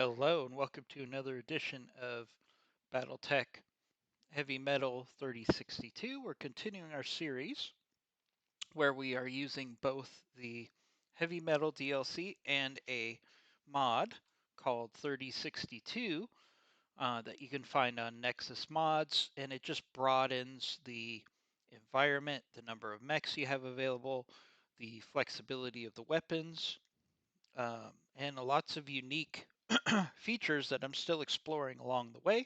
Hello and welcome to another edition of Battletech Heavy Metal 3062. We're continuing our series where we are using both the Heavy Metal DLC and a mod called 3062 that you can find on Nexus Mods, and it just broadens the environment, the number of mechs you have available, the flexibility of the weapons, and lots of unique features that I'm still exploring along the way.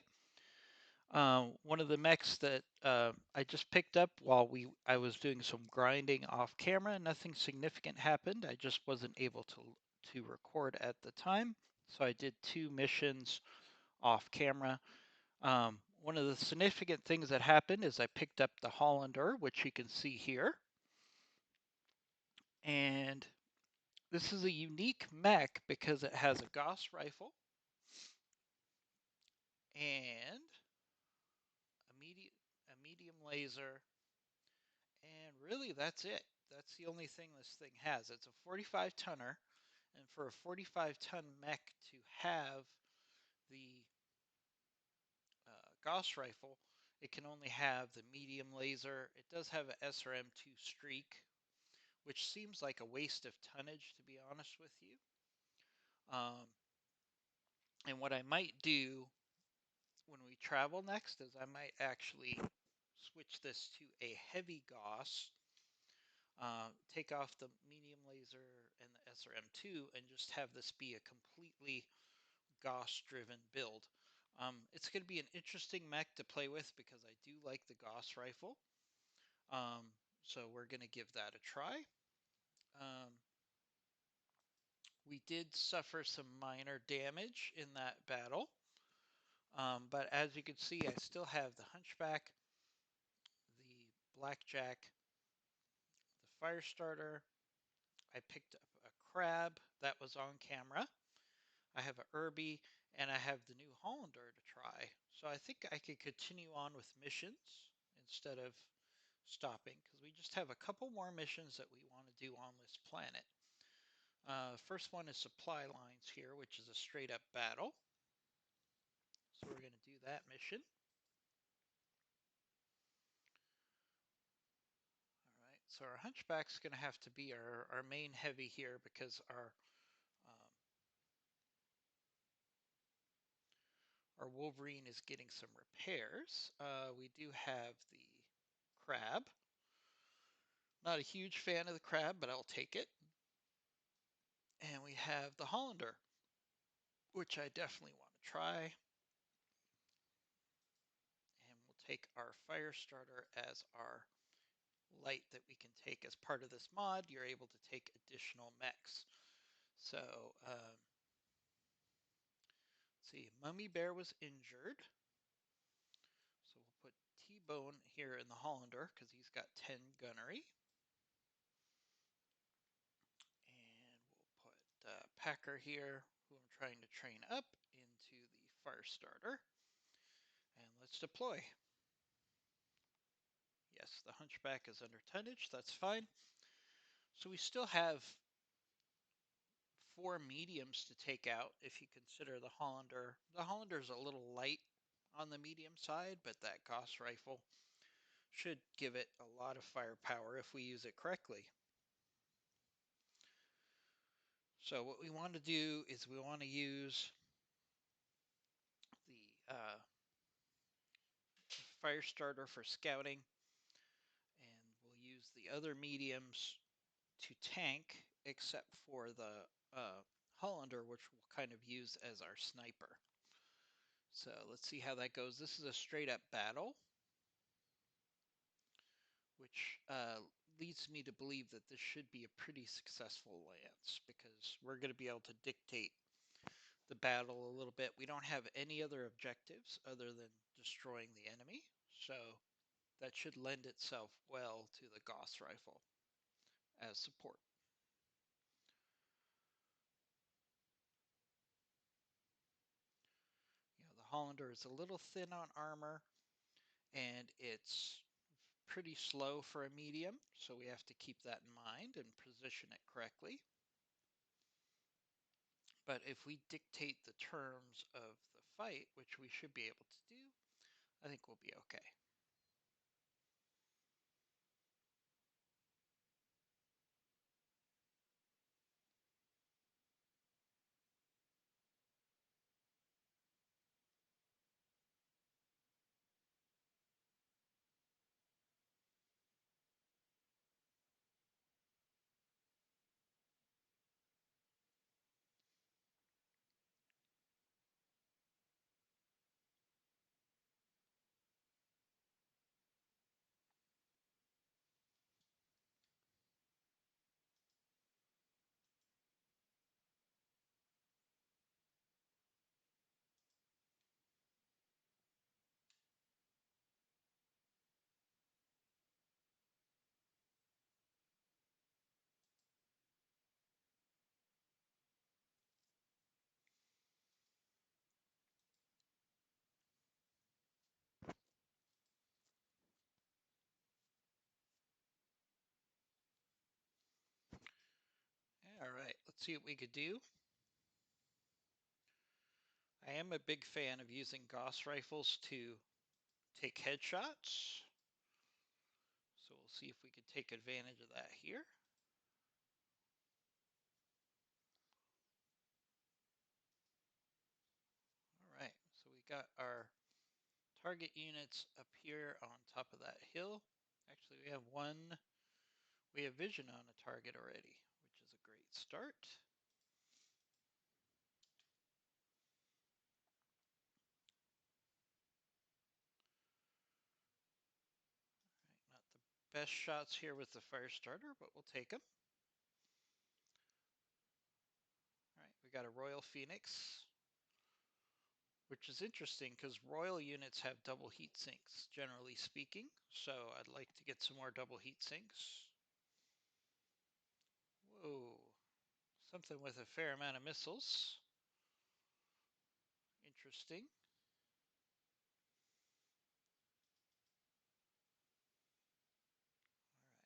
One of the mechs that I just picked up while I was doing some grinding off camera. Nothing significant happened. I just wasn't able to record at the time, so I did two missions off camera. One of the significant things that happened is I picked up the Hollander, which you can see here, and this is a unique mech because it has a Gauss rifle and a medium laser, and really that's it. That's the only thing this thing has. It's a 45 tonner, and for a 45-ton mech to have the Gauss rifle, it can only have the medium laser. It does have a SRM-2 streak, which seems like a waste of tonnage, to be honest with you. Um, and what I might do when we travel next is I might actually switch this to a heavy Gauss, take off the medium laser and the SRM2, and just have this be a completely Gauss-driven build. It's going to be an interesting mech to play with because I do like the Gauss rifle. Um, so we're going to give that a try. Um, we did suffer some minor damage in that battle. But as you can see, I still have the Hunchback, the Blackjack, the Firestarter. I picked up a Crab that was on camera. I have a Irby, and I have the new Hollander to try. So I think I could continue on with missions instead of stopping, because we just have a couple more missions that we want to do on this planet. First one is supply lines here, which is a straight up battle. So we're going to do that mission. All right, so our Hunchback's going to have to be our main heavy here because um, our Wolverine is getting some repairs. We do have the Crab. Not a huge fan of the Crab, but I'll take it. And we have the Hollander, which I definitely want to try. And we'll take our Firestarter as our light that we can take as part of this mod. You're able to take additional mechs. So, let's see, Mummy Bear was injured. So we'll put T-Bone here in the Hollander because he's got 10 gunnery. And we'll put Packer here, who I'm trying to train up, into the Firestarter. And let's deploy. Yes, the Hunchback is under tonnage. That's fine. So we still have 4 mediums to take out if you consider the Hollander. The Hollander is a little light on the medium side, but that Gauss rifle should give it a lot of firepower if we use it correctly. So what we want to do is we want to use the Firestarter for scouting, and we'll use the other mediums to tank, except for the Hollander, which we'll kind of use as our sniper. So let's see how that goes. This is a straight up battle, which leads me to believe that this should be a pretty successful lance because we're going to be able to dictate the battle a little bit. We don't have any other objectives other than destroying the enemy, so that should lend itself well to the Gauss rifle as support. You know, the Hollander is a little thin on armor, and it's pretty slow for a medium, so we have to keep that in mind and position it correctly. But if we dictate the terms of the fight, which we should be able to do, I think we'll be okay. All right, let's see what we could do. I am a big fan of using Gauss rifles to take headshots. So we'll see if we could take advantage of that here. All right, so we got our target units up here on top of that hill. Actually, we have vision on a target already, which is a great start. All right, not the best shots here with the fire starter, but we'll take them. All right, we got a Royal Phoenix, which is interesting because Royal units have double heat sinks, generally speaking. So I'd like to get some more double heat sinks. Whoa, something with a fair amount of missiles. Interesting.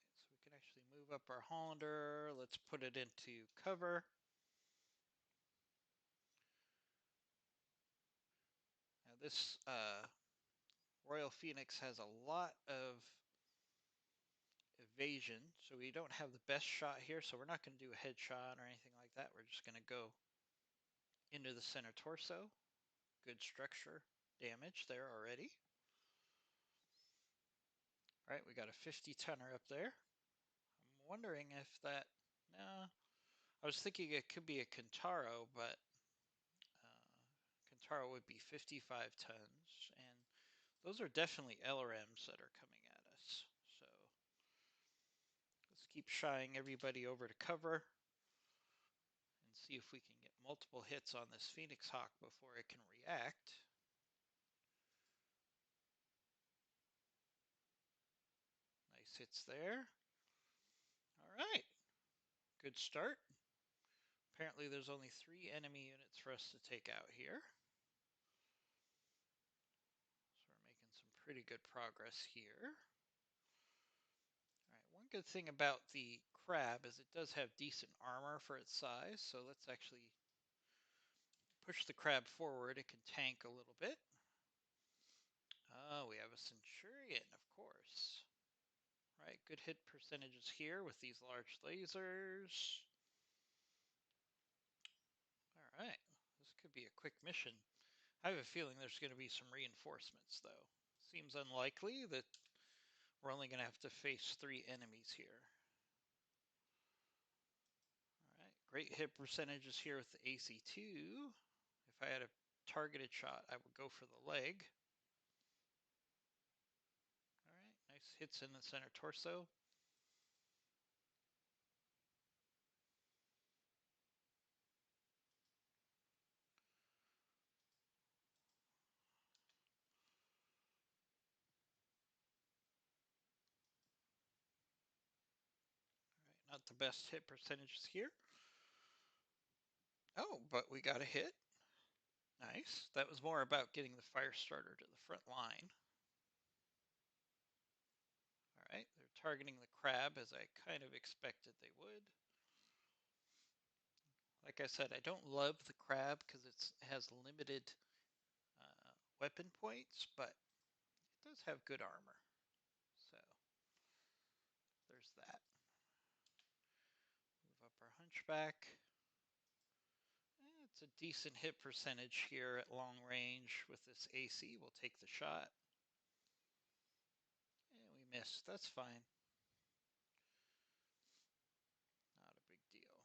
All right, so we can actually move up our Hollander. Let's put it into cover. Now this Royal Phoenix has a lot of evasion, so we don't have the best shot here, so we're not going to do a headshot or anything like that. We're just going to go into the center torso. Good structure damage there already. All right, we got a 50 tonner up there. I'm wondering if that, no, I was thinking it could be a Kintaro, but Kintaro would be 55 tons, and those are definitely LRMs that are coming at us. So let's keep shying everybody over to cover and see if we can get multiple hits on this Phoenix Hawk before it can react. Nice hits there. All right, good start. Apparently there's only 3 enemy units for us to take out here. So we're making some pretty good progress here. All right, one good thing about the crab is it does have decent armor for its size, so let's actually push the crab forward. It can tank a little bit. Oh, we have a Centurion, of course. All right, good hit percentages here with these large lasers. All right, this could be a quick mission. I have a feeling there's going to be some reinforcements, though. Seems unlikely that we're only going to have to face 3 enemies here. All right, great hit percentages here with the AC-2. If I had a targeted shot, I would go for the leg. All right, nice hits in the center torso. All right, not the best hit percentages here. Oh, but we got a hit. Nice. That was more about getting the fire starter to the front line. All right, they're targeting the crab as I kind of expected they would. Like I said, I don't love the crab because it has limited weapon points, but it does have good armor. So there's that. Move up our hunchback. It's a decent hit percentage here at long range with this AC. We'll take the shot. And we missed. That's fine. Not a big deal.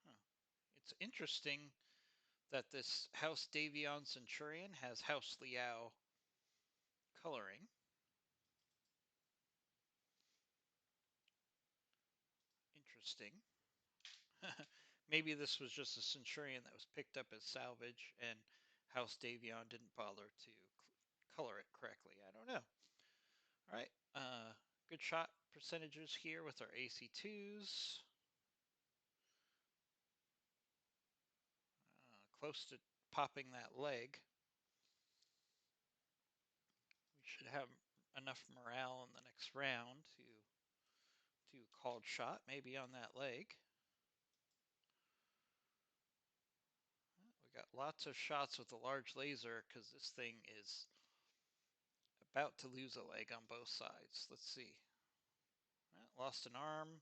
Huh. It's interesting that this House Davion Centurion has House Liao coloring. Interesting. Maybe this was just a Centurion that was picked up as salvage and House Davion didn't bother to color it correctly. I don't know. All right. Good shot percentages here with our AC2s. Close to popping that leg. We should have enough morale in the next round to do a called shot, maybe on that leg. We got lots of shots with the large laser because this thing is about to lose a leg on both sides. Let's see. Lost an arm.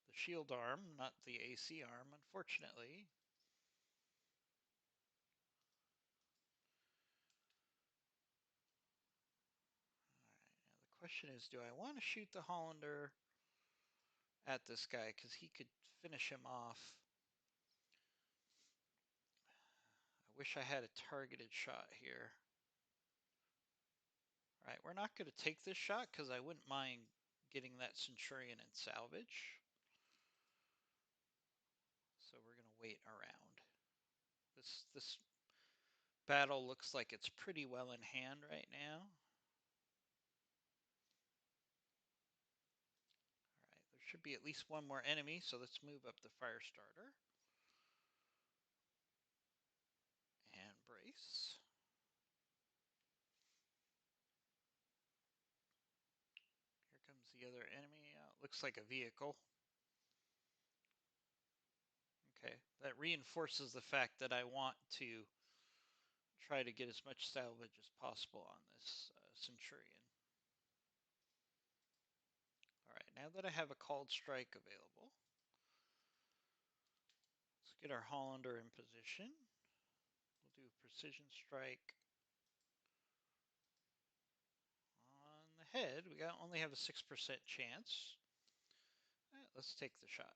The shield arm, not the AC arm, unfortunately. All right, now the question is, do I want to shoot the Hollander at this guy? Because he could finish him off. I wish I had a targeted shot here. All right, we're not going to take this shot because I wouldn't mind getting that Centurion in salvage. So we're going to wait around. This battle looks like it's pretty well in hand right now. All right, there should be at least one more enemy, so let's move up the fire starter. And brace. Here comes the other enemy. Looks like a vehicle. Okay, that reinforces the fact that I want to try to get as much salvage as possible on this Centurion. All right, now that I have a called strike available, let's get our Hollander in position. We'll do a precision strike on the head. We only have a 6% chance. Let's take the shot.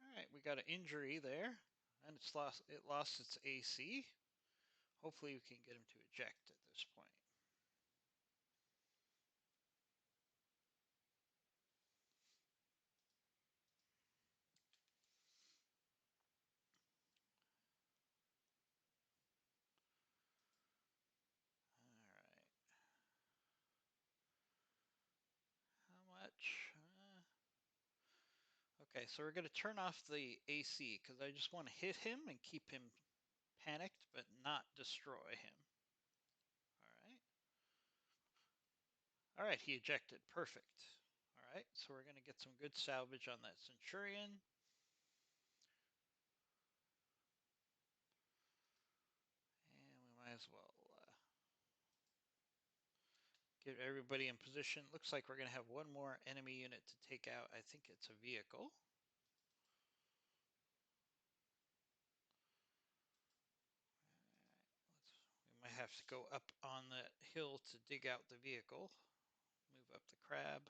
All right, we got an injury there, and it lost its AC. Hopefully we can get him to eject at this point. All right. How much? Okay, so we're going to turn off the AC because I just want to hit him and keep him panicked, but not destroy him. All right. All right, he ejected. Perfect. All right, so we're going to get some good salvage on that Centurion. And we might as well get everybody in position. Looks like we're going to have one more enemy unit to take out. I think it's a vehicle. We might have to go up on the hill to dig out the vehicle. Move up the crab.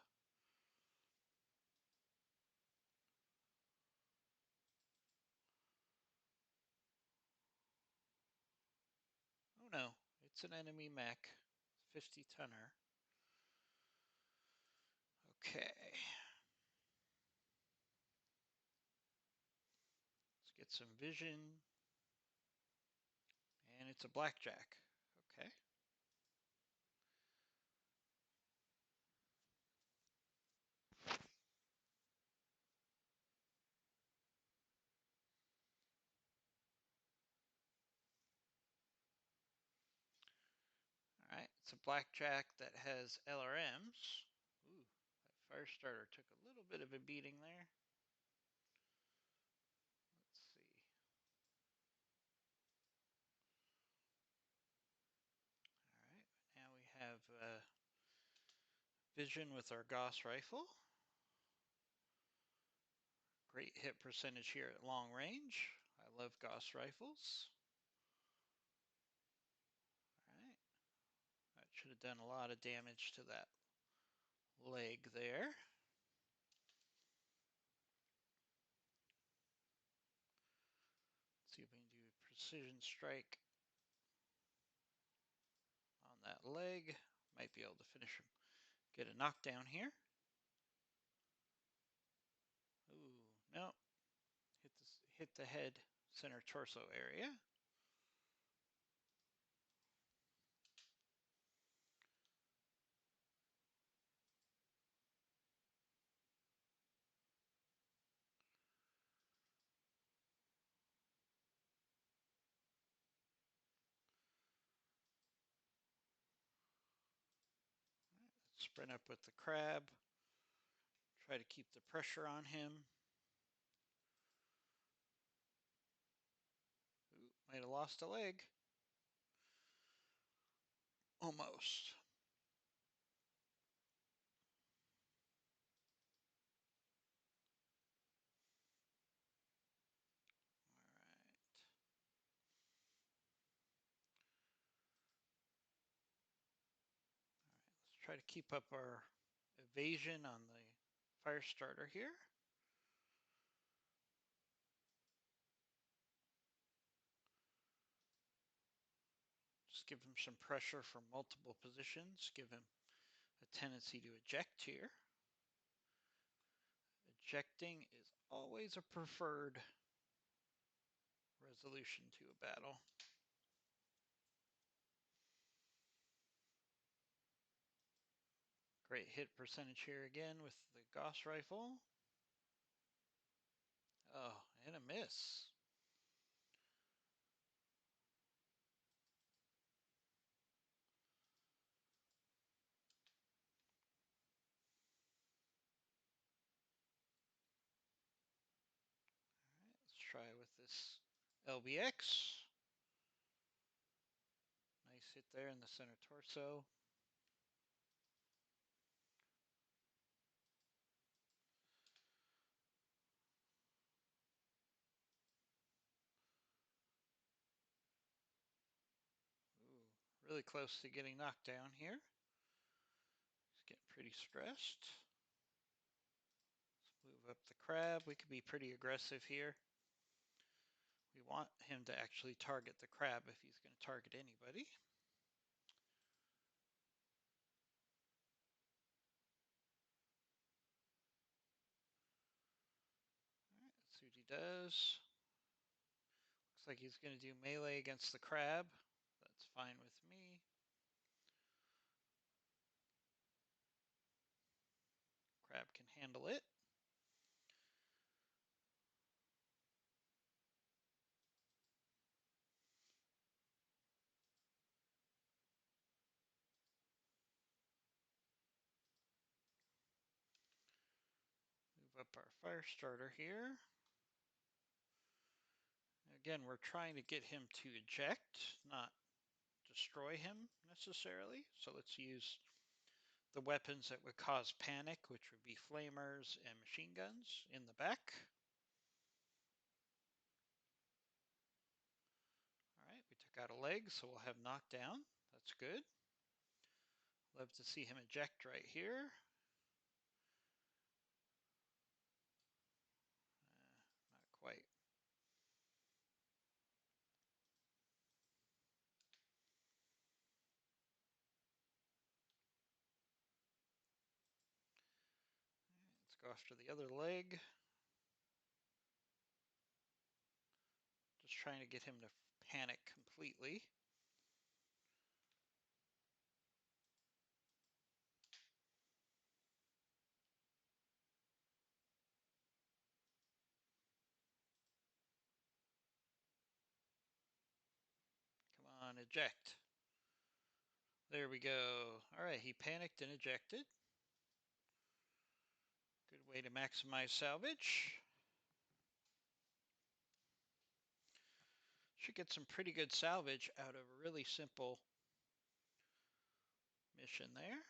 Oh no, it's an enemy mech. 50-tonner. Okay. Let's get some vision. And it's a blackjack. Okay. It's a blackjack that has LRMs. Ooh, that fire starter took a little bit of a beating there. Let's see. All right, now we have vision with our Gauss rifle. Great hit percentage here at long range. I love Gauss rifles. All right, that should have done a lot of damage to that leg there. Let's see if we can do a precision strike on that leg. Might be able to finish him. Get a knockdown here. Ooh, no. Hit the head, center torso area. Right, let's sprint up with the crab. Try to keep the pressure on him. Ooh, might have lost a leg. Almost. All right. All right, let's try to keep up our evasion on the fire starter here. Just give him some pressure from multiple positions. Give him a tendency to eject here. Ejecting is always a preferred resolution to a battle. Great hit percentage here again with the Gauss rifle. Oh, and a miss. All right, let's try with this LBX. Nice hit there in the center torso. Ooh, really close to getting knocked down here. He's getting pretty stressed. Let's move up the crab. We could be pretty aggressive here. We want him to actually target the crab if he's going to target anybody. All right, let's see what he does. Looks like he's going to do melee against the crab. That's fine with me. Crab can handle it. Move up our fire starter here. Again, we're trying to get him to eject, not destroy him necessarily. So let's use the weapons that would cause panic, which would be flamers and machine guns in the back. All right, we took out a leg, so we'll have knockdown. That's good. Love to see him eject right here. Not quite. Let's go after the other leg. Just trying to get him to panic completely. Come on, eject. There we go. All right, he panicked and ejected. Good way to maximize salvage. Should get some pretty good salvage out of a really simple mission there.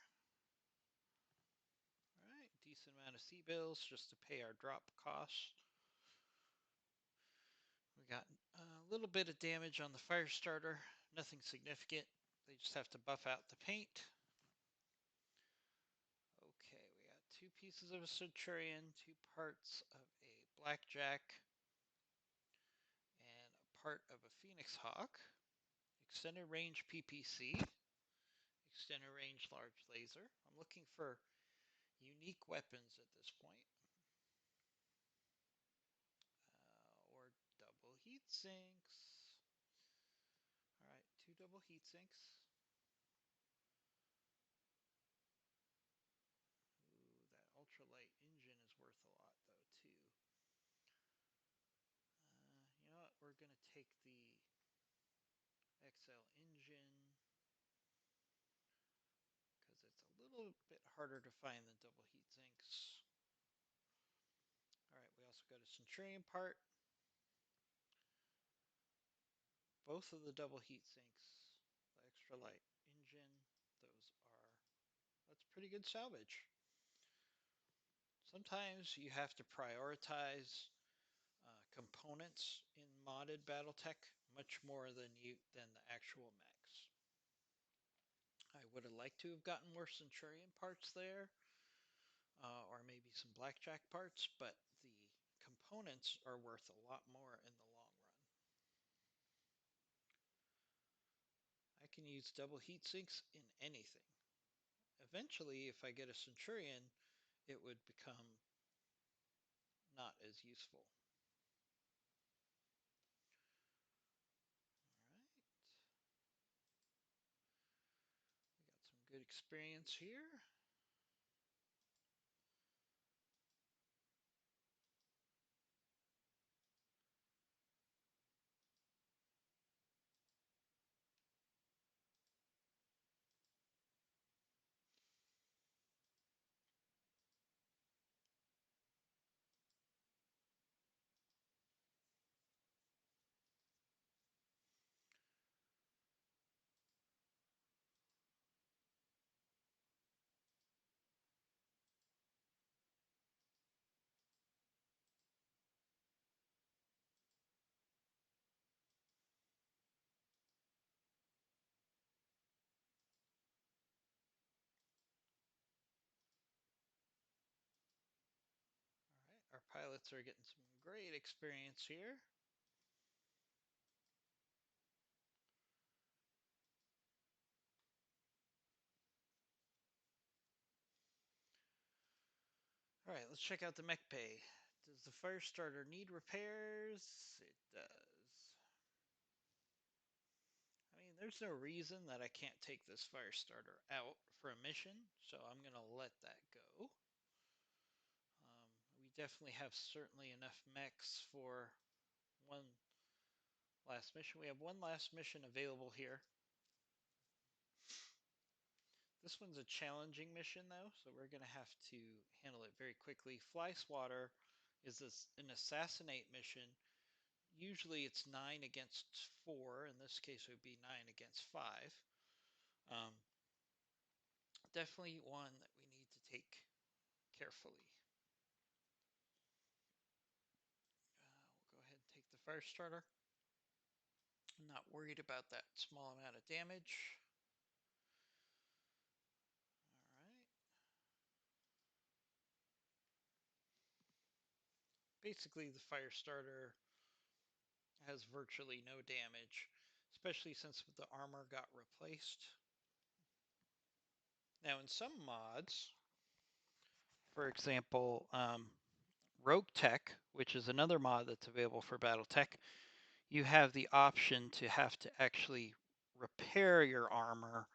All right, decent amount of C-bills just to pay our drop costs. We got a little bit of damage on the fire starter, nothing significant. They just have to buff out the paint. Okay, we got 2 pieces of a Centurion, 2 parts of a Blackjack, and a part of a Phoenix Hawk. Extended range PPC, extended range large laser. I'm looking for unique weapons at this point. Or double heat sinks. All right, 2 double heat sinks. Ooh, that ultralight engine is worth a lot though too. You know what? We're gonna take the XL engine because it's a little bit harder to find than double heat sinks. All right, we also got a Centurion part. Both of the double heat sinks, the extra light engine, that's pretty good salvage. Sometimes you have to prioritize components in modded Battletech much more than the actual mechs. I would have liked to have gotten more Centurion parts there, or maybe some Blackjack parts, but the components are worth a lot more in the long run. I can use double heat sinks in anything. Eventually, if I get a Centurion, it would become not as useful. All right. We got some good experience here. All right, our pilots are getting some great experience here. All right, let's check out the mech bay. Does the fire starter need repairs? It does. I mean, there's no reason that I can't take this fire starter out for a mission, so I'm going to let that go. We definitely have certainly enough mechs for one last mission. We have one last mission available here. This one's a challenging mission, though, so we're going to have to handle it very quickly. Fly Swatter is an assassinate mission. Usually it's 9 against 4. In this case, it would be 9 against 5. Definitely one that we need to take carefully. We'll go ahead and take the fire starter. I'm not worried about that small amount of damage. All right. Basically, the fire starter has virtually no damage, especially since the armor got replaced. Now, in some mods, for example, Rogue Tech, which is another mod that's available for Battletech, you have the option to have to actually repair your armor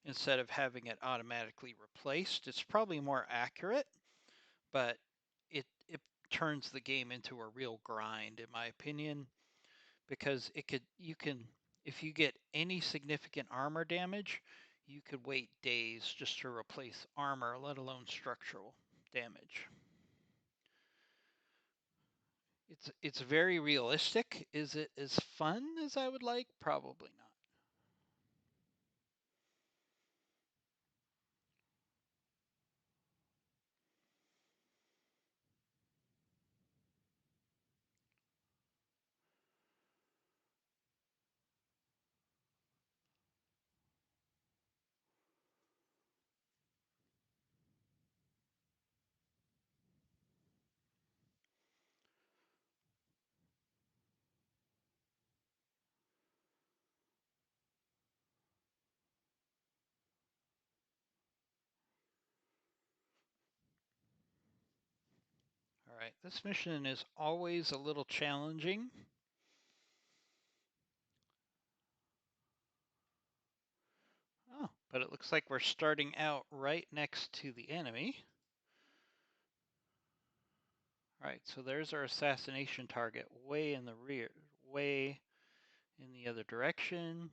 instead of having it automatically replaced. It's probably more accurate, but it turns the game into a real grind, in my opinion, because you can if you get any significant armor damage, you could wait days just to replace armor, let alone structural damage. It's very realistic. Is it as fun as I would like? Probably not. All right, this mission is always a little challenging. Oh, but it looks like we're starting out right next to the enemy. All right, so there's our assassination target way in the rear, way in the other direction.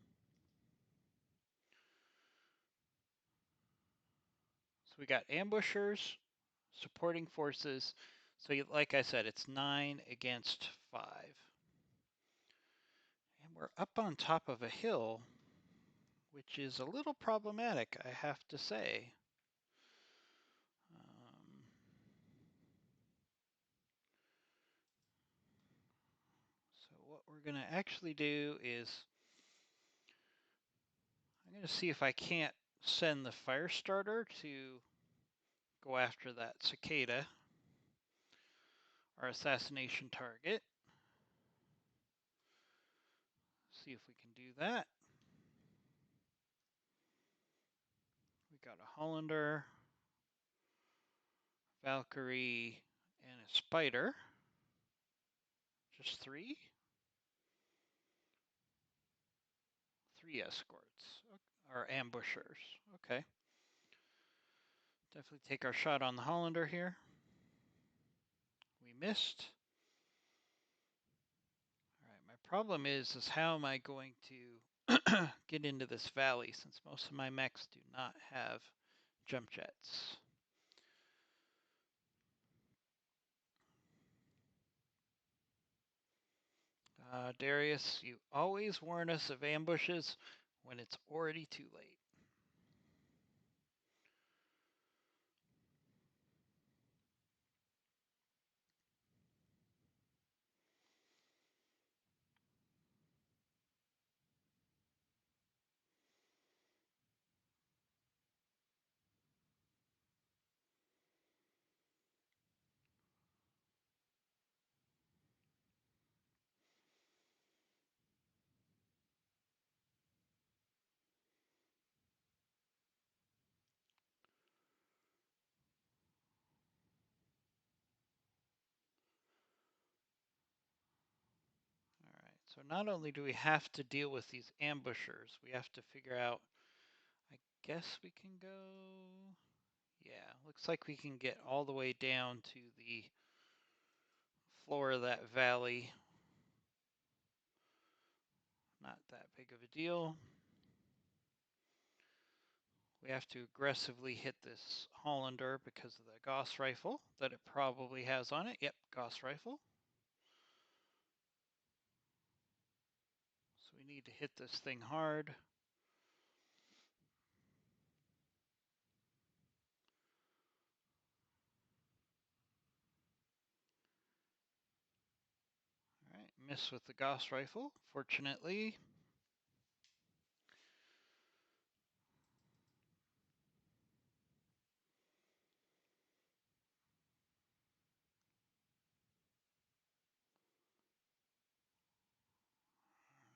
So we got ambushers, supporting forces. So like I said, it's 9 against 5. And we're up on top of a hill, which is a little problematic, I have to say. So what we're going to actually do is I'm going to see if I can't send the fire starter to go after that cicada, our assassination target. See if we can do that. We got a Hollander, Valkyrie, and a Spider. Just 3? 3 escorts, or ambushers. Okay. Definitely take our shot on the Hollander here. We missed. All right, my problem is how am I going to get into this valley since most of my mechs do not have jump jets. Darius, you always warn us of ambushes when it's already too late. All right, so not only do we have to deal with these ambushers, we have to figure out, I guess we can go, yeah, looks like we can get all the way down to the floor of that valley. Not that big of a deal. We have to aggressively hit this Hollander because of the Gauss rifle that it probably has on it. Yep, Gauss rifle. So we need to hit this thing hard. All right, miss with the Gauss rifle, fortunately.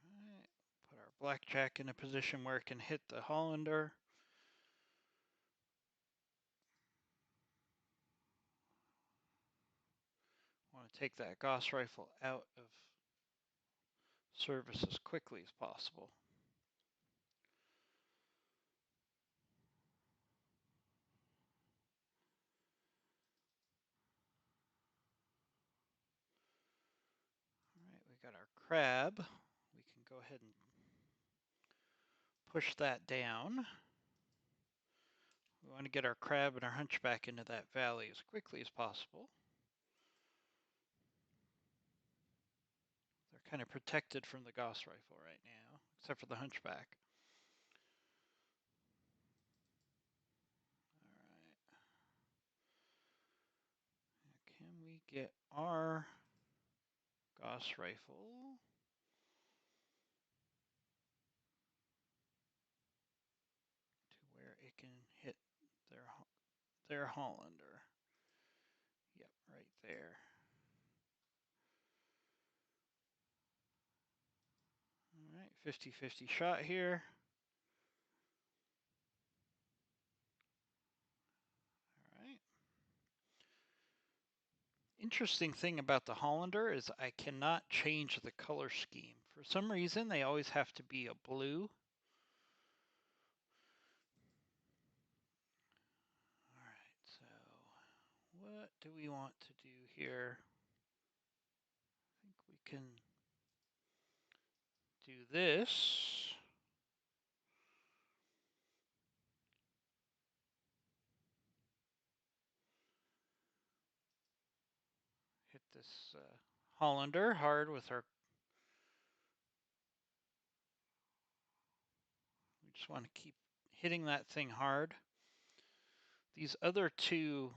All right, put our blackjack in a position where it can hit the Hollander. Want to take that Gauss rifle out of service as quickly as possible. All right, we got our crab. We can go ahead and push that down. We want to get our crab and our hunchback into that valley as quickly as possible. They're kind of protected from the Gauss rifle right now, except for the hunchback. All right. Now, can we get our Gauss rifle to where it can hit their Hollander? Yep, right there. All right, 50-50 shot here. All right. Interesting thing about the Hollander is I cannot change the color scheme. For some reason, they always have to be a blue. All right, so what do we want to do here? I think we can do this. Hit this Hollander hard with our... We just want to keep hitting that thing hard. These other two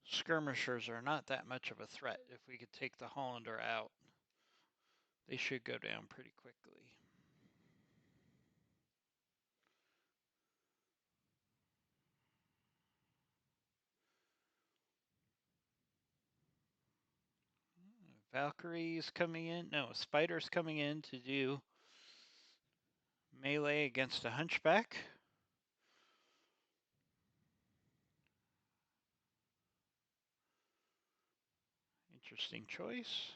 skirmishers are not that much of a threat. If we could take the Hollander out, they should go down pretty quickly. Valkyrie's coming in. No, Spider's coming in to do melee against a hunchback. Interesting choice.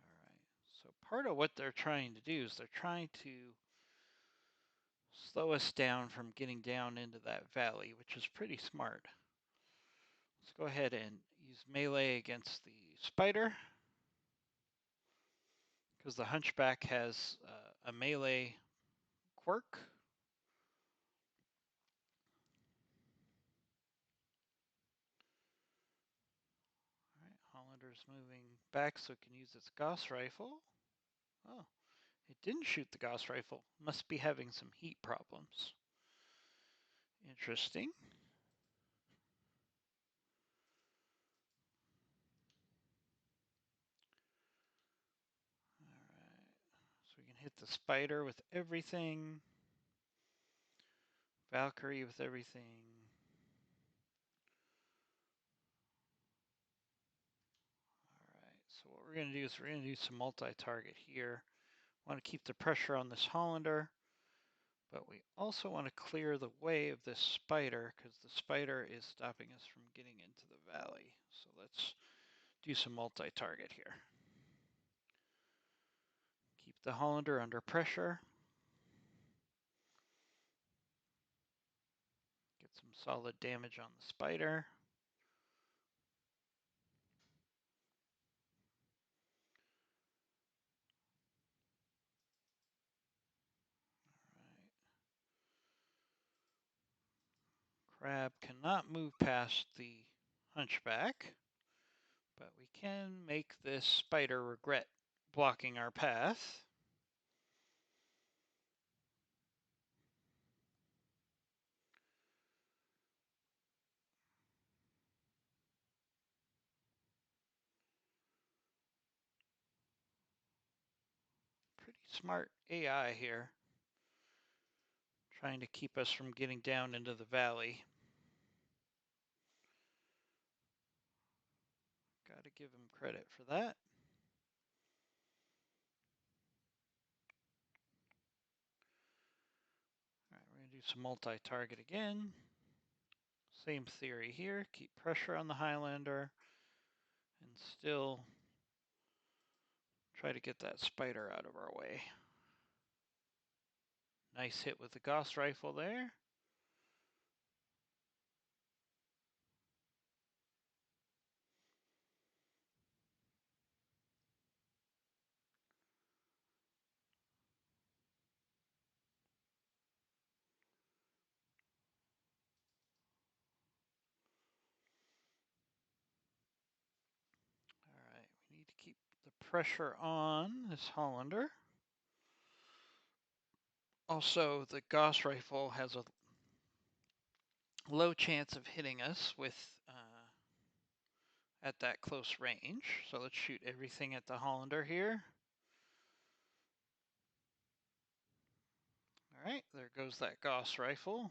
All right. So part of what they're trying to do is they're trying to slow us down from getting down into that valley, which is pretty smart. Let's go ahead and use melee against the spider, because the hunchback has a melee quirk. All right, Hollander's moving back so it can use its Gauss rifle. Oh, it didn't shoot the Gauss rifle. Must be having some heat problems. Interesting. All right, so we can hit the spider with everything. Valkyrie with everything. All right, so what we're going to do is we're going to do some multi-target here. Want to keep the pressure on this Hollander, but we also want to clear the way of this spider because the spider is stopping us from getting into the valley. So let's do some multi-target here. Keep the Hollander under pressure. Get some solid damage on the spider. All right. Crab cannot move past the hunchback, but we can make this spider regret blocking our path. Pretty smart AI here, trying to keep us from getting down into the valley. Got to give him credit for that. All right, we're going to do some multi-target again. Same theory here. Keep pressure on the Highlander and still try to get that spider out of our way. Nice hit with the Gauss rifle there. pressure on this Hollander. Also, the Gauss rifle has a low chance of hitting us with at that close range. So let's shoot everything at the Hollander here. All right, there goes that Gauss rifle.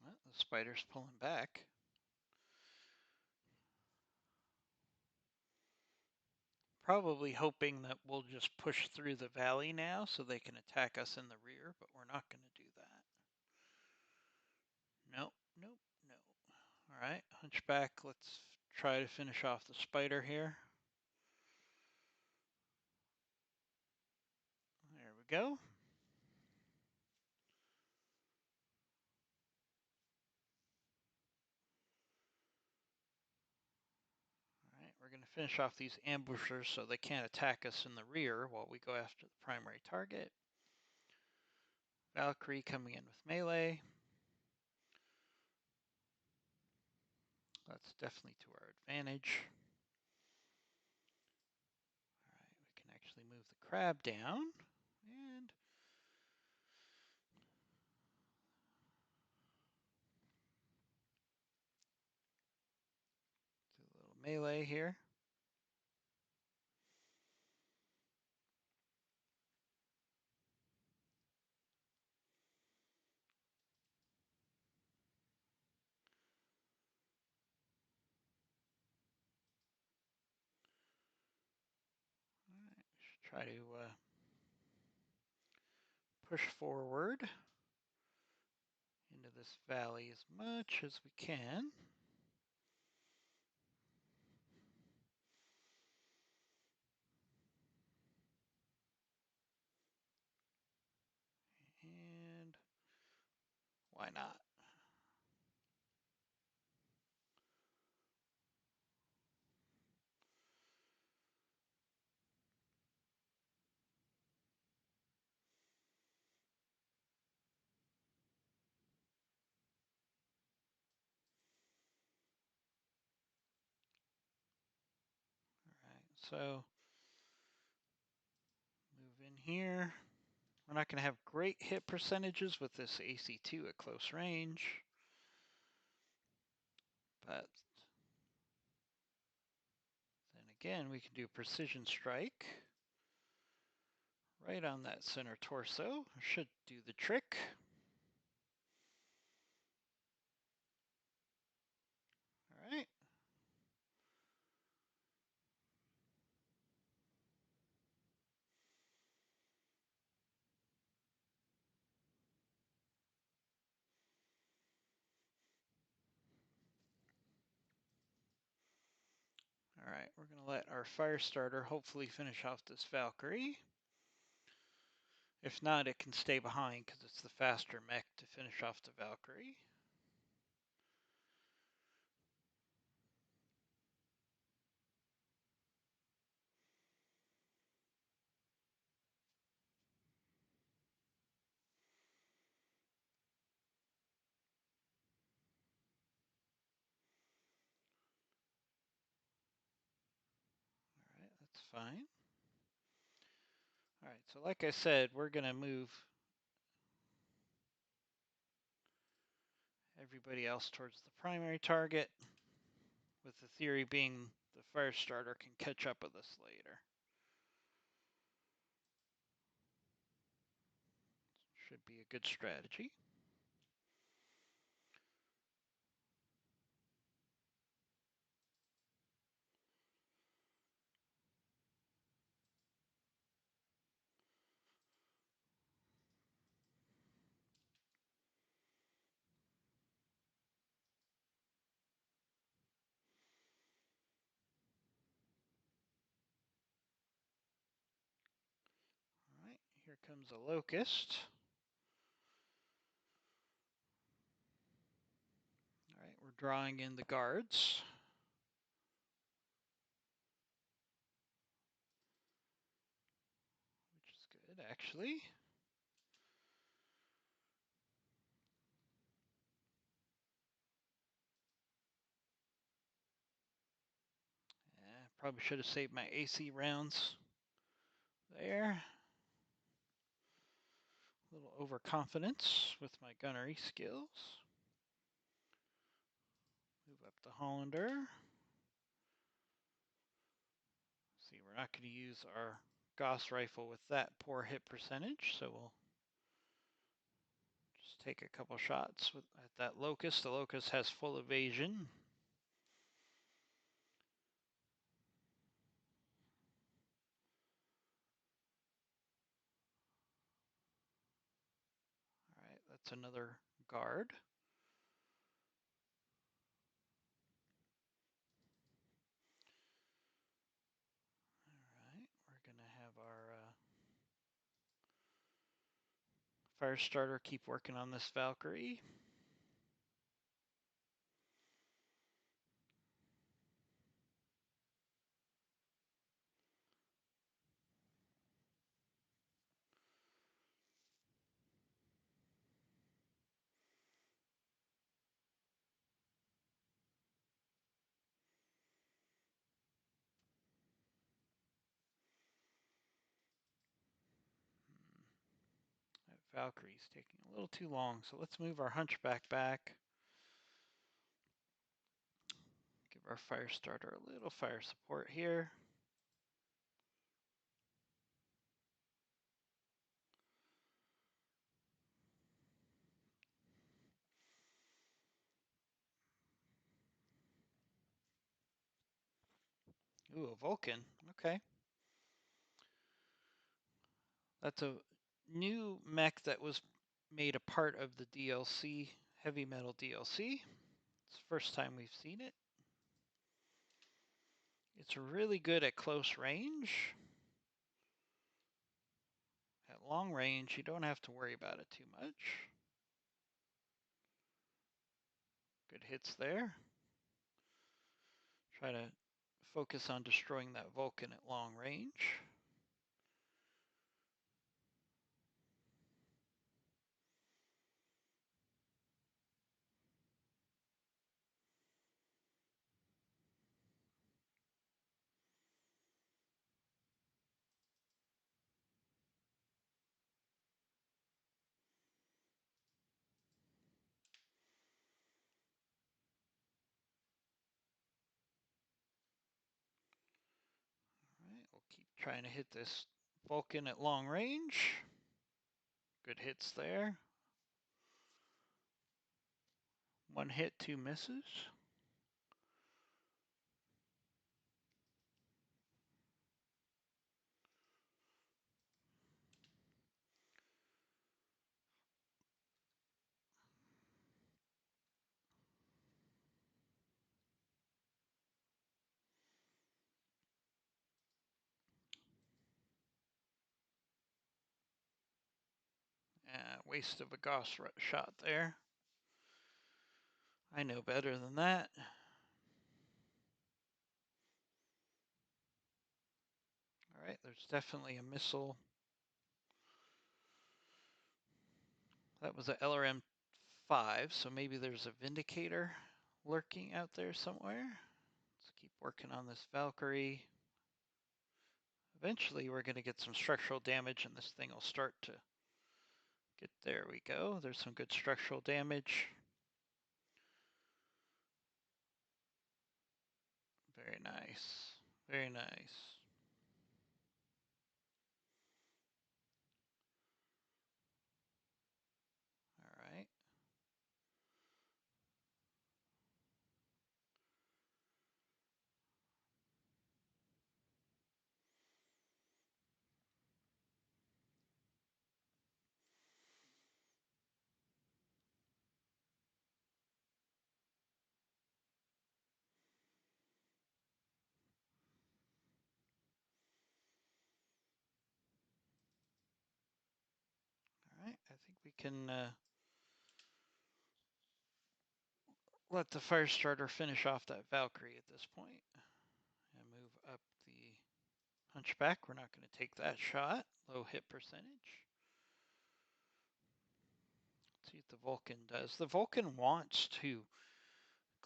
Well, the spider's pulling back. Probably hoping that we'll just push through the valley now so they can attack us in the rear, but we're not going to do that. Nope, nope, no. All right, hunchback, let's try to finish off the spider here. There we go. All right, we're going to finish off these ambushers so they can't attack us in the rear while we go after the primary target. Valkyrie coming in with melee. That's definitely to our advantage. All right, we can actually move the crab down and do a little melee here. All right, we should try to push forward into this valley as much as we can. And why not? All right, so move in here. We're not going to have great hit percentages with this AC2 at close range, but then again, we can do a precision strike right on that center torso. Should do the trick. All right. All right, we're going to let our fire starter hopefully finish off this Valkyrie. If not, it can stay behind because it's the faster mech to finish off the Valkyrie. All right, that's fine. All right, so like I said, we're going to move everybody else towards the primary target, with the theory being the fire starter can catch up with us later. Should be a good strategy. All right, here comes a locust. All right, we're drawing in the guards. Which is good, actually. Probably should have saved my AC rounds there. A little overconfidence with my gunnery skills. Move up the Hollander. See, we're not going to use our Gauss rifle with that poor hit percentage, so we'll just take a couple shots at that Locust. The Locust has full evasion. All right, that's another guard. All right, we're going to have our fire starter keep working on this Valkyrie. That Valkyrie's taking a little too long, so let's move our Hunchback back. Give our fire starter a little fire support here. Ooh, a Vulcan. Okay. That's a new mech that was made a part of the DLC, Heavy Metal DLC. It's the first time we've seen it. It's really good at close range. At long range, you don't have to worry about it too much. Good hits there. Try to focus on destroying that Vulcan at long range. All right, we'll keep trying to hit this Vulcan at long range. Good hits there. One hit, two misses. Waste of a Gauss shot there. I know better than that. All right, there's definitely a missile. That was a LRM-5, so maybe there's a Vindicator lurking out there somewhere. Let's keep working on this Valkyrie. Eventually, we're going to get some structural damage, and this thing will start to get... There we go. There's some good structural damage. Very nice. Very nice. All right. All right. I think we can let the fire starter finish off that Valkyrie at this point and move up the Hunchback. We're not going to take that shot. Low hit percentage. Let's see what the Vulcan does. The Vulcan wants to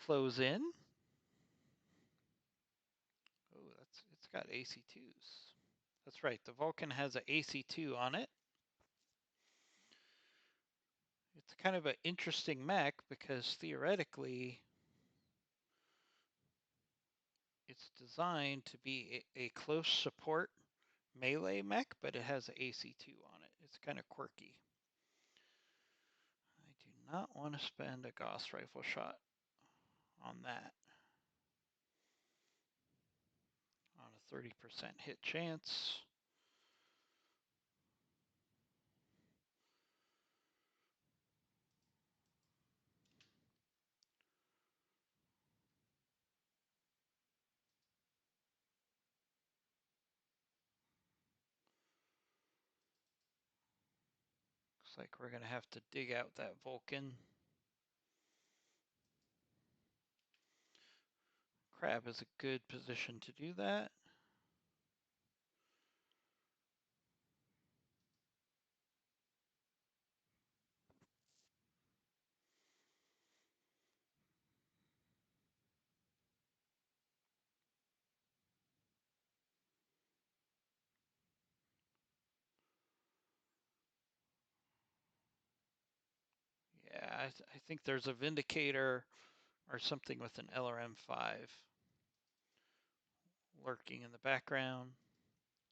close in. Oh, got AC2s. That's right, the Vulcan has an AC2 on it. It's kind of an interesting mech because theoretically it's designed to be a close support melee mech, but it has an AC2 on it. It's kind of quirky. I do not want to spend a Gauss rifle shot on that. On a 30% hit chance. Looks like we're going to have to dig out that Vulcan. Crab is a good position to do that. Yeah, I think there's a Vindicator or something with an LRM-5 lurking in the background.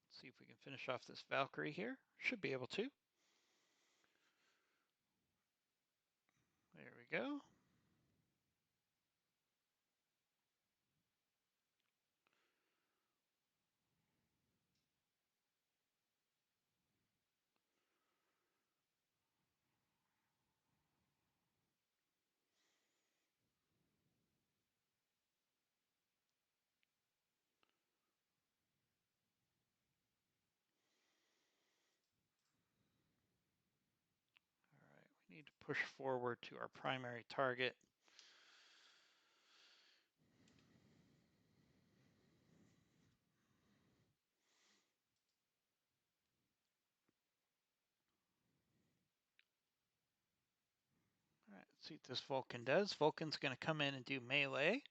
Let's see if we can finish off this Valkyrie here. Should be able to. There we go. All right, we need to push forward to our primary target. All right, let's see what this Vulcan does. Vulcan's going to come in and do melee.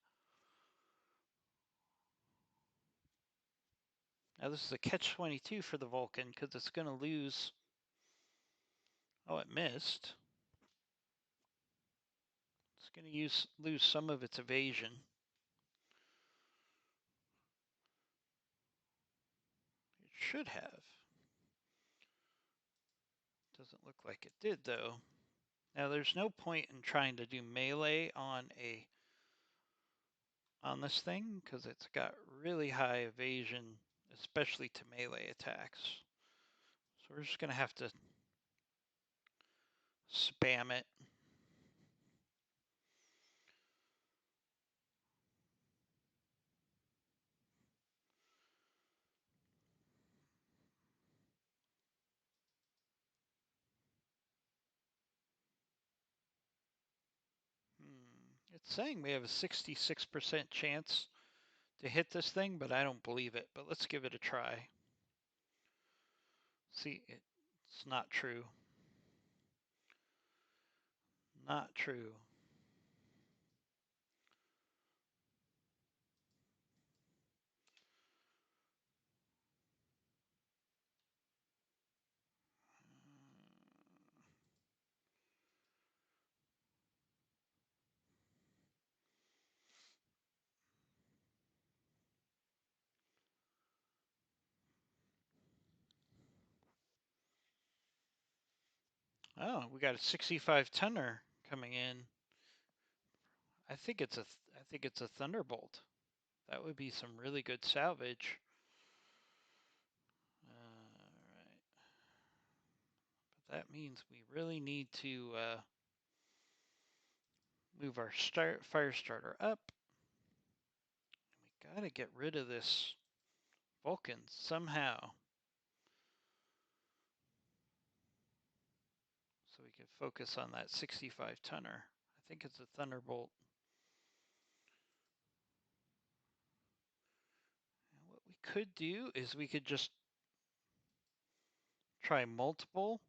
Now this is a catch-22 for the Vulcan because it's going to lose. Oh, it missed. It's going to lose some of its evasion. It should have. Doesn't look like it did though. Now there's no point in trying to do melee on this thing because it's got really high evasion, especially to melee attacks. So we're just going to have to spam it. It's saying we have a 66% chance to hit this thing, but I don't believe it. But let's give it a try. See, it's not true. Not true. Oh, we got a 65 tonner coming in. I think it's a Thunderbolt. That would be some really good salvage. All right. But that means we really need to move our fire starter up. We got to get rid of this Vulcan somehow. So we can focus on that 65 tonner. I think it's a Thunderbolt. And what we could do is we could just try multiple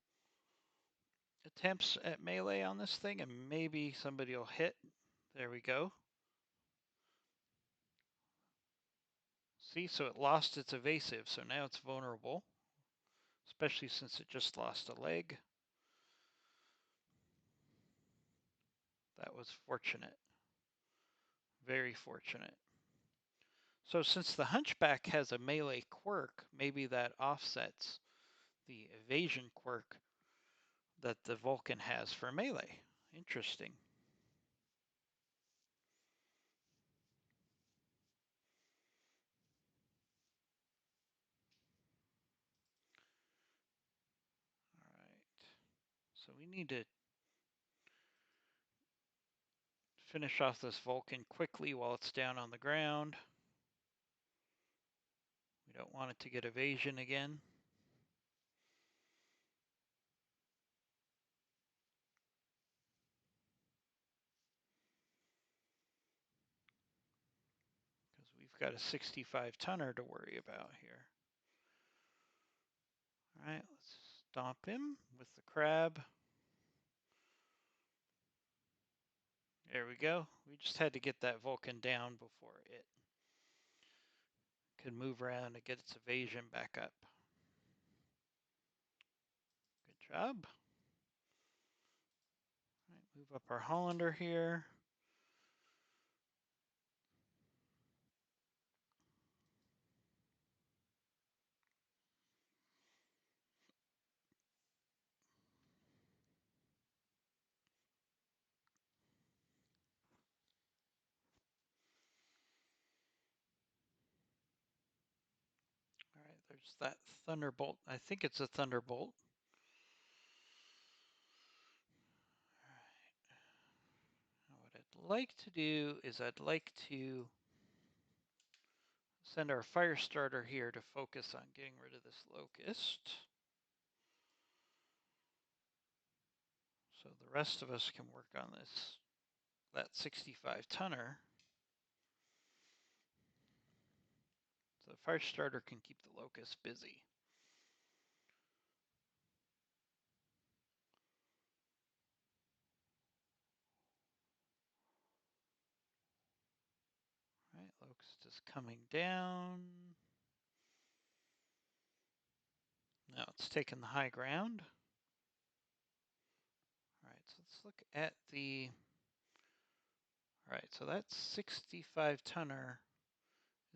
attempts at melee on this thing and maybe somebody will hit. There we go. See, so it lost its evasive, so now it's vulnerable, especially since it just lost a leg. That was fortunate. Very fortunate. So since the Hunchback has a melee quirk, maybe that offsets the evasion quirk that the Vulcan has for melee. Interesting. All right. So we need to finish off this Vulcan quickly while it's down on the ground. We don't want it to get evasion again. Because we've got a 65 tonner to worry about here. All right, let's stomp him with the crab. There we go. We just had to get that Vulcan down before it could move around and get its evasion back up. Good job. All right, move up our Hollander here. All right, there's that Thunderbolt. I think it's a Thunderbolt. All right. Now what I'd like to do is I'd like to send our fire starter here to focus on getting rid of this locust. So the rest of us can work on that 65 tonner. So the fire starter can keep the locust busy. All right, locust is coming down. Now it's taking the high ground. All right, so let's look at the. All right, so that 65 tonner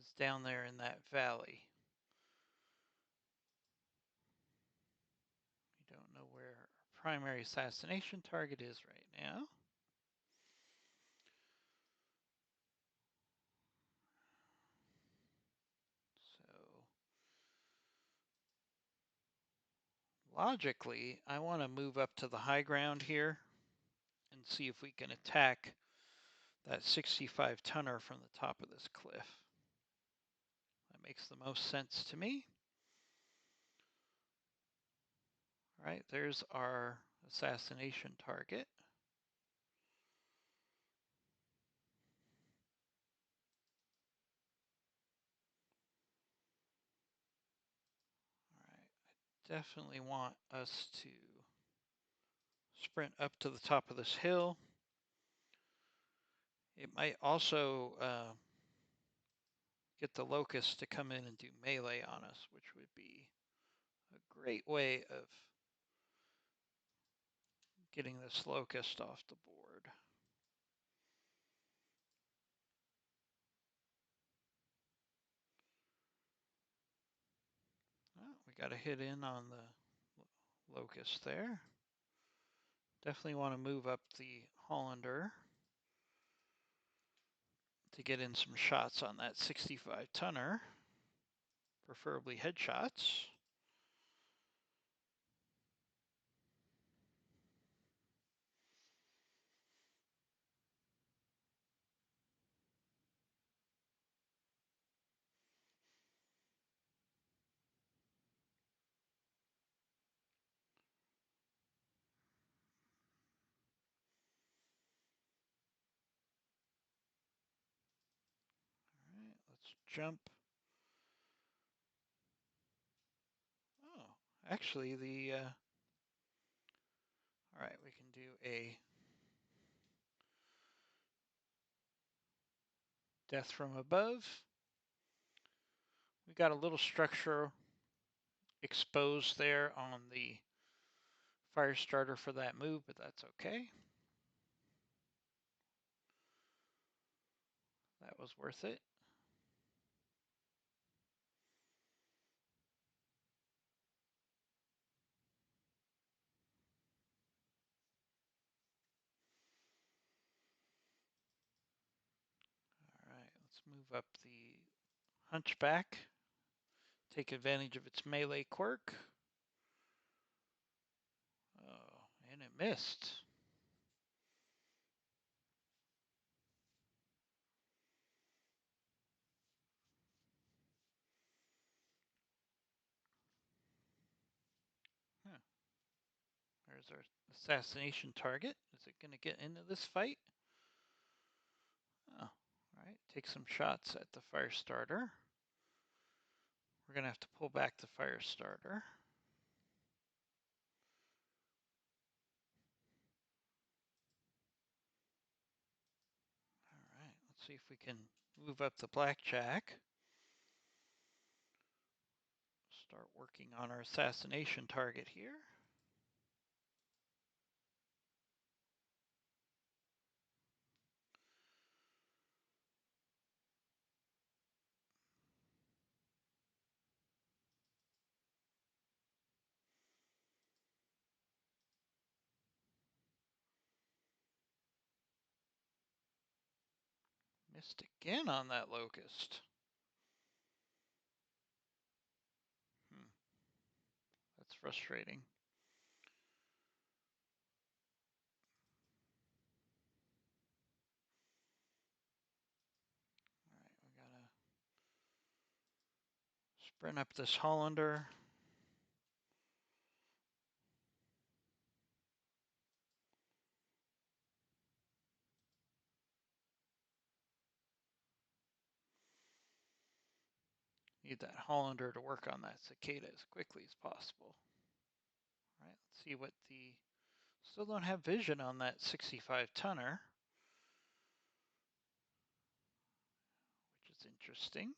is down there in that valley. We don't know where our primary assassination target is right now. So logically, I want to move up to the high ground here and see if we can attack that 65 tonner from the top of this cliff. That makes the most sense to me. All right, there's our assassination target. All right, I definitely want us to sprint up to the top of this hill. It might also get the locust to come in and do melee on us, which would be a great way of getting this locust off the board. Oh, we got to hit in on the locust there. Definitely want to move up the Hollander to get in some shots on that 65 tonner, preferably headshots. All right, let's jump. Oh, actually all right, we can do a death from above. We got a little structure exposed there on the fire starter for that move, but that's okay. That was worth it. All right, let's move up the Hunchback. Take advantage of its melee quirk. Oh, and it missed. Huh. There's our assassination target. Is it going to get into this fight? Oh, all right. Take some shots at the fire starter. We're going to have to pull back the fire starter. All right. Let's see if we can move up the blackjack. Start working on our assassination target here. Missed again on that locust. That's frustrating. All right, we gotta sprint up this Hollander. Need that Hollander to work on that cicada as quickly as possible. All right, let's see what the... Still don't have vision on that 65 tonner, which is interesting.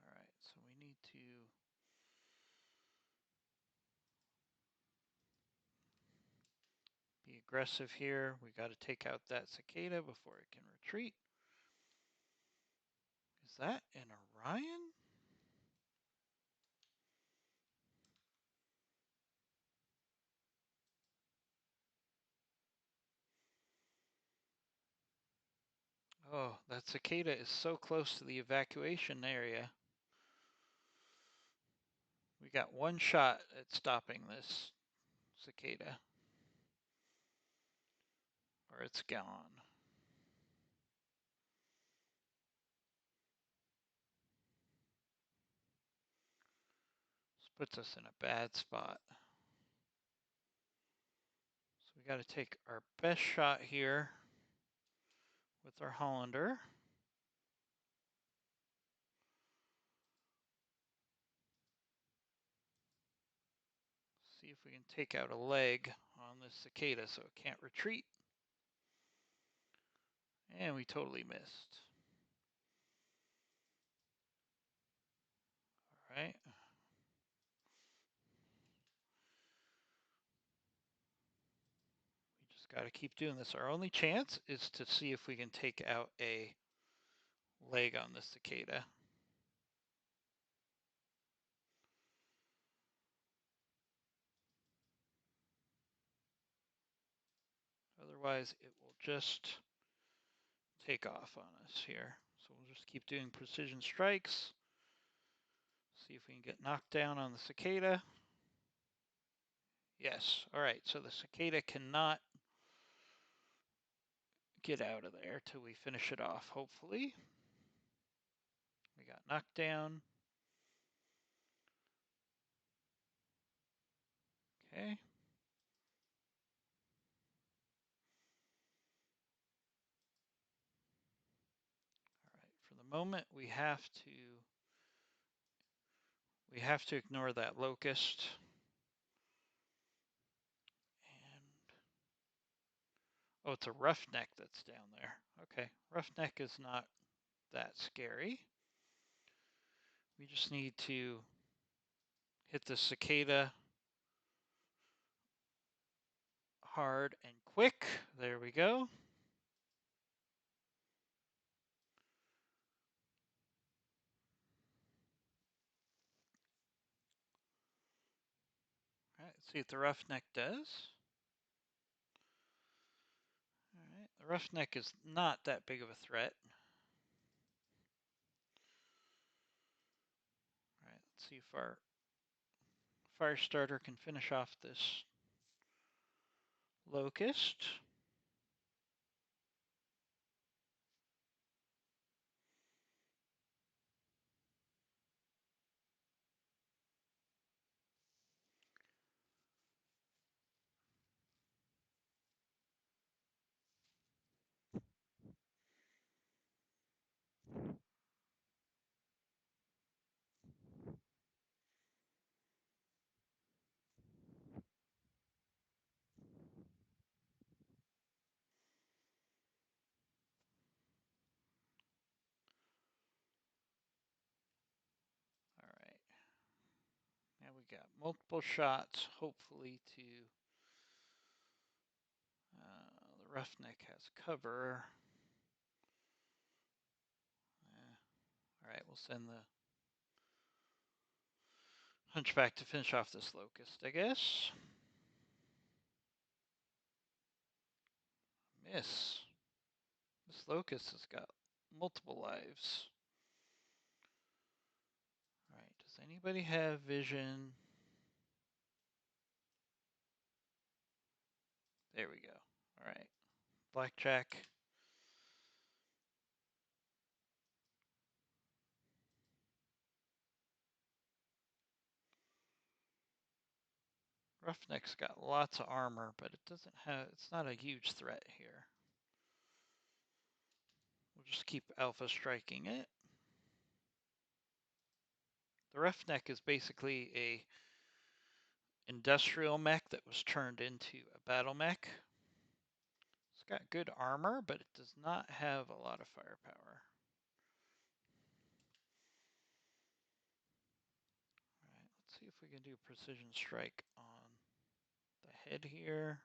All right, so we need to be aggressive here. We got to take out that cicada before it can retreat. Is that an Orion? Oh, that cicada is so close to the evacuation area. We got one shot at stopping this cicada, or it's gone. This puts us in a bad spot. So we got to take our best shot here with our Hollander. See if we can take out a leg on this cicada so it can't retreat. And we totally missed. All right. We just got to keep doing this. Our only chance is to see if we can take out a leg on the cicada. Otherwise, it will just take off on us here. So we'll just keep doing precision strikes. See if we can get knocked down on the cicada. Yes. All right. So the cicada cannot get out of there till we finish it off, hopefully. We got knocked down. Okay. All right. For the moment, we have to ignore that locust. And Oh, it's a roughneck that's down there. Okay, roughneck is not that scary. We just need to hit the cicada hard and quick. There we go. All right, let's see what the roughneck does. All right, the roughneck is not that big of a threat. All right, let's see if our fire starter can finish off this locust. All right. Now we got multiple shots, hopefully to... the roughneck has cover. All right, we'll send the hunchback to finish off this locust, I guess. Miss. This locust has got multiple lives. All right, does anybody have vision? There we go. All right, blackjack. Roughneck's got lots of armor, but it doesn't have, it's not a huge threat here. We'll just keep alpha striking it. The roughneck is basically a industrial mech that was turned into a battle mech. It's got good armor, but it does not have a lot of firepower. All right, let's see if we can do precision strike on the head here.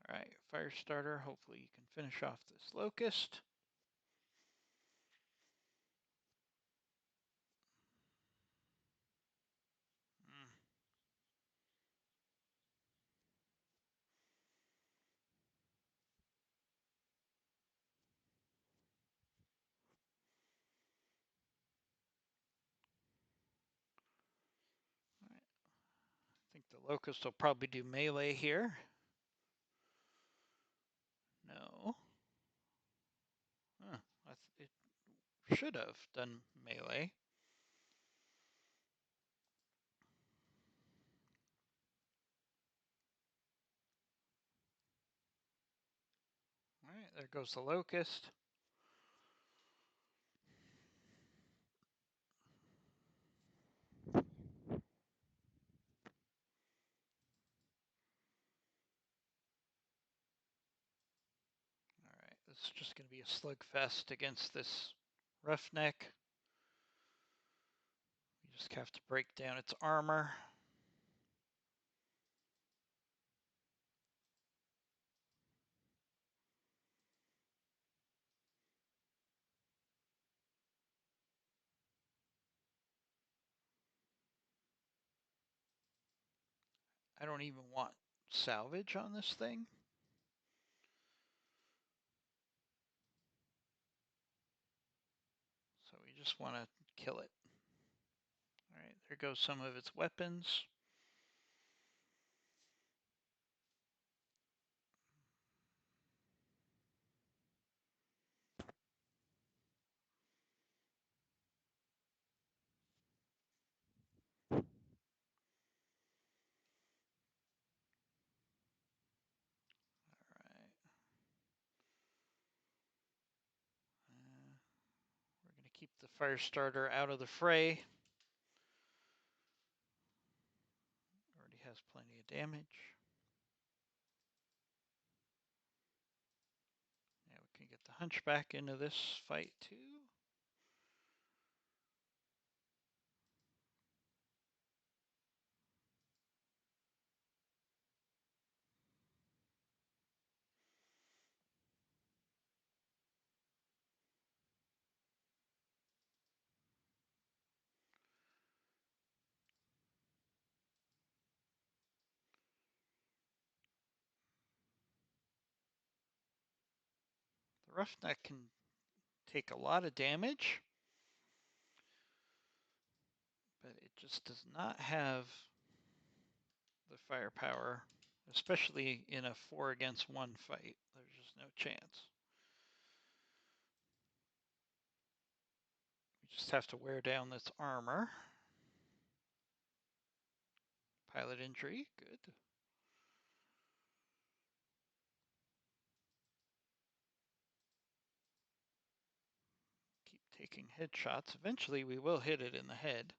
All right, fire starter, hopefully you can finish off this locust. Mm. All right. I think the locust will probably do melee here. No. Huh. It should have done melee. All right, there goes the locust. All right, this is just going to be a slugfest against this roughneck. You just have to break down its armor. I don't even want salvage on this thing. So we just want to kill it. All right, there goes some of its weapons. fire starter out of the fray. Already has plenty of damage. Now we can get the Hunchback into this fight too. The Roughneck can take a lot of damage, but it just does not have the firepower, especially in a 4 against 1 fight. There's just no chance. We just have to wear down this armor. Pilot injury, good. Keep taking headshots. Eventually we will hit it in the head.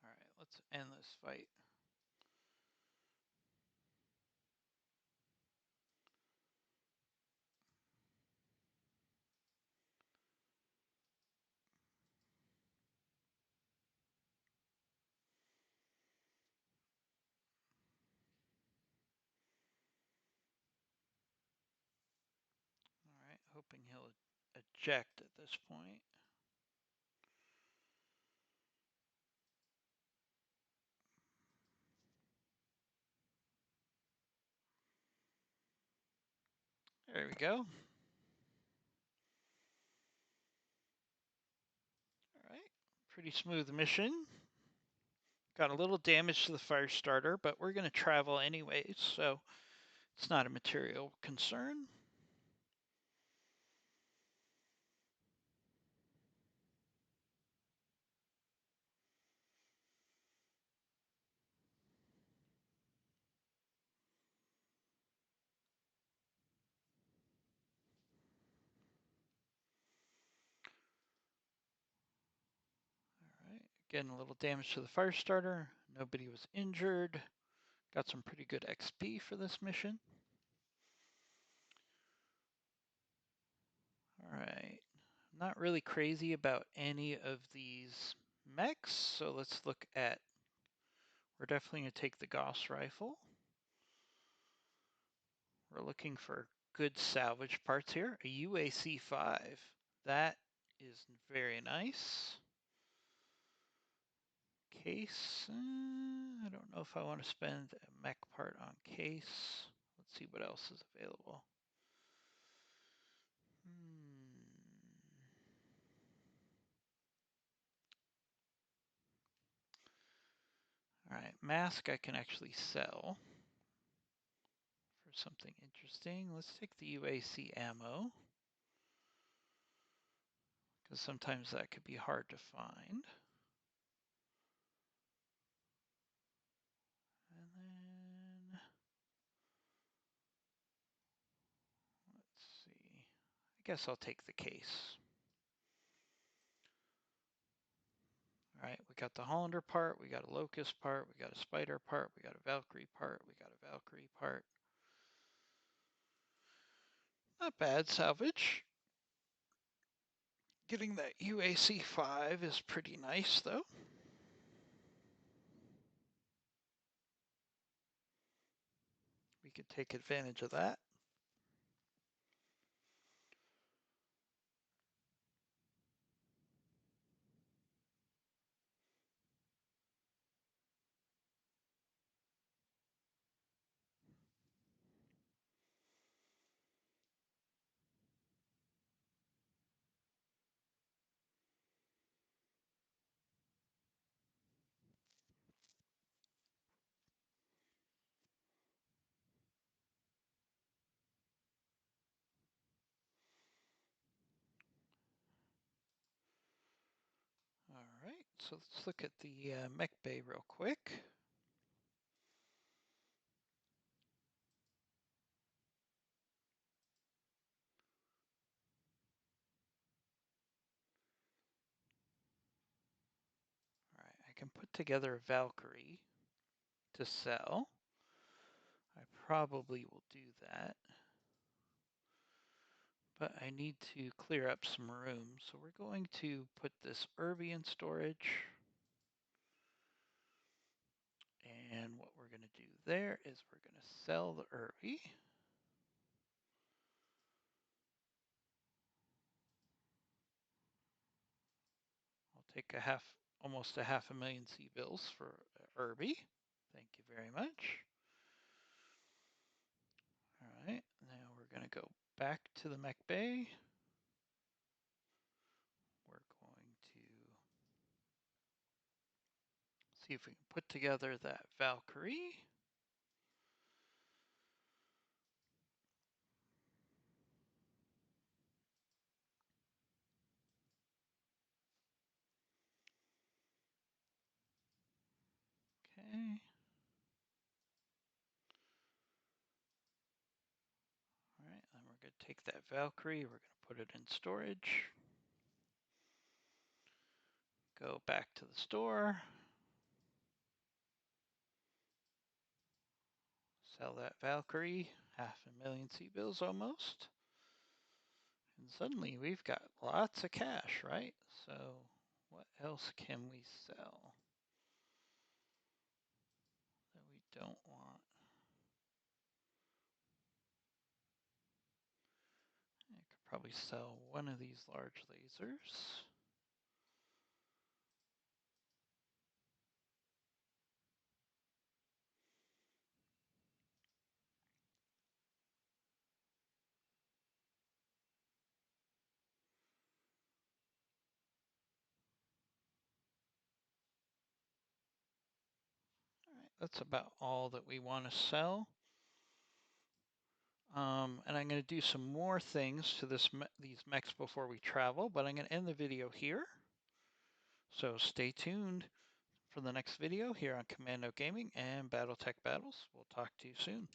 All right, let's end this fight. All right, hoping he'll eject at this point. There we go. All right, pretty smooth mission. Got a little damage to the fire starter, but we're going to travel anyways, so it's not a material concern. All right, again, a little damage to the fire starter. Nobody was injured. Got some pretty good XP for this mission. All right, not really crazy about any of these mechs, so let's look at, we're definitely going to take the Gauss rifle. We're looking for good salvage parts here. A UAC-5, that is very nice. Case, I don't know if I want to spend a mech part on case. Let's see what else is available. All right, mask I can actually sell for something interesting. Let's take the UAC ammo, because sometimes that could be hard to find. And then, let's see, I guess I'll take the case. All right, we got the Hollander part, we got a Locust part, we got a Spider part, we got a Valkyrie part, we got a Valkyrie part. Not bad salvage. Getting that UAC-5 is pretty nice, though. We could take advantage of that. so let's look at the mech bay real quick. All right, I can put together a Valkyrie to sell. I probably will do that. But I need to clear up some room, so we're going to put this Irby in storage. And what we're going to do there is we're going to sell the Irby. I'll take almost a half a million C-bills for Irby. Thank you very much. All right, now we're going to go back to the mech bay. We're going to see if we can put together that Valkyrie. Okay. All right, then we're going to take that Valkyrie, we're going to put it in storage. Go back to the store. Sell that Valkyrie, half a million C-bills almost. And suddenly we've got lots of cash, right? So what else can we sell that we don't want? I could probably sell one of these large lasers. All right, that's about all that we want to sell. And I'm going to do some more things to these mechs before we travel, but I'm going to end the video here. So stay tuned for the next video here on Commando Gaming and Battletech Battles. We'll talk to you soon.